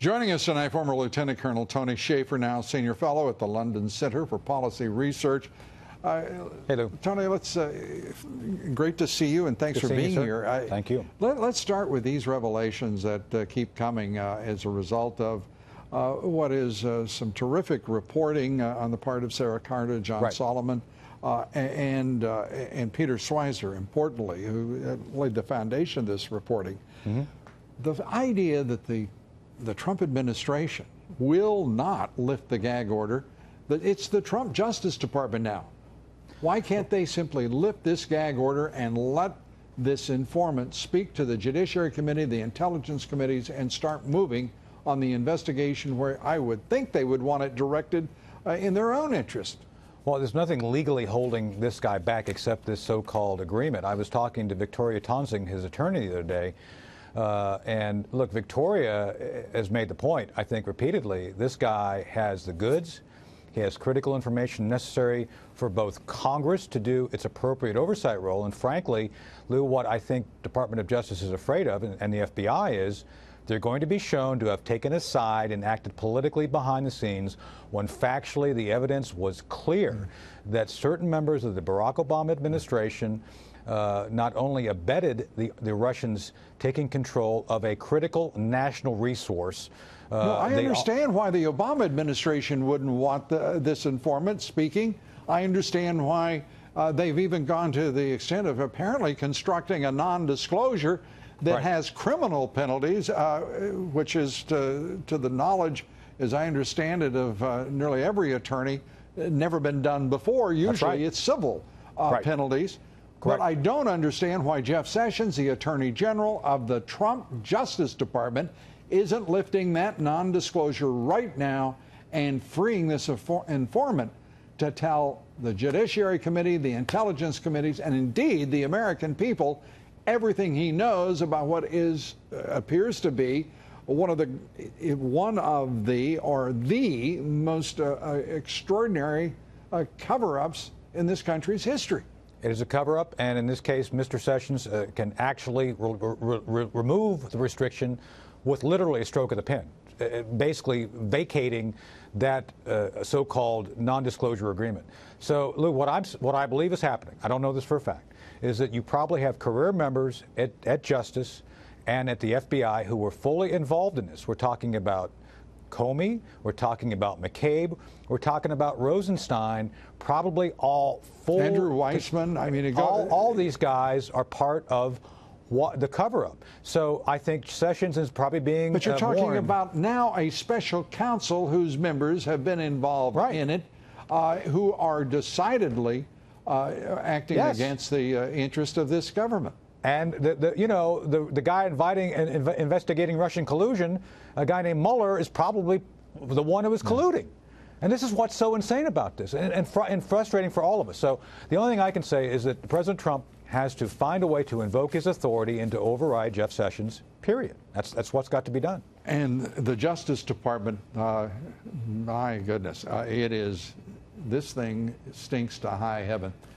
Joining us tonight, former Lieutenant Colonel Tony Shaffer, now Senior Fellow at the London Center for Policy Research. Hey, Lou. Tony, great to see you, and thanks for being here. Thank you. Let's start with these revelations that keep coming as a result of what is some terrific reporting on the part of Sarah Carter, John Solomon, and Peter Schweizer, importantly, who laid the foundation of this reporting. The idea that the Trump administration will not lift the gag order, that it's the Trump Justice Department now. Why can't they simply lift this gag order and let this informant speak to the Judiciary Committee, the Intelligence Committees, and start moving on the investigation where I would think they would want it directed in their own interest? Well, there's nothing legally holding this guy back except this so-called agreement. I was talking to Victoria Tonsing, his attorney, the other day, and look, Victoria has made the point, I think repeatedly, this guy has the goods. He has critical information necessary for both Congress to do its appropriate oversight role. And frankly, Lou, what I think Department of Justice is afraid of, and the FBI is, they're going to be shown to have taken a side and acted politically behind the scenes when factually the evidence was clear that certain members of the Barack Obama administration not only abetted the Russians taking control of a critical national resource. Well, I understand why the Obama administration wouldn't want this informant speaking. I understand why they've even gone to the extent of apparently constructing a non-disclosure that has criminal penalties, which is, to the knowledge, as I understand it, of nearly every attorney, never been done before. Usually it's civil penalties. But I don't understand why Jeff Sessions, the Attorney General of the Trump Justice Department, isn't lifting that non-disclosure right now and freeing this informant to tell the Judiciary Committee, the Intelligence Committees, and indeed the American people everything he knows about what appears to be one of the most extraordinary cover-ups in this country's history. It is a cover-up, and in this case, Mr. Sessions can actually remove the restriction with literally a stroke of the pen, basically vacating that so-called non-disclosure agreement. So, Lou, what I believe is happening, I don't know this for a fact, is that you probably have career members at Justice and at the FBI who were fully involved in this. We're talking about Comey, we're talking about McCabe, we're talking about Rosenstein, probably all full. Andrew Weissman, I mean, all these guys are part of the cover-up. So I think Sessions is probably being But you're talking warned. about now a special counsel whose members have been involved in it, who are decidedly acting against the interest of this government. And the guy investigating Russian collusion, a guy named Mueller, is probably the one who was colluding. And this is what's so insane about this and frustrating for all of us. So the only thing I can say is that President Trump has to find a way to invoke his authority and to override Jeff Sessions, period. That's what's got to be done. And the Justice Department, my goodness, this thing stinks to high heaven.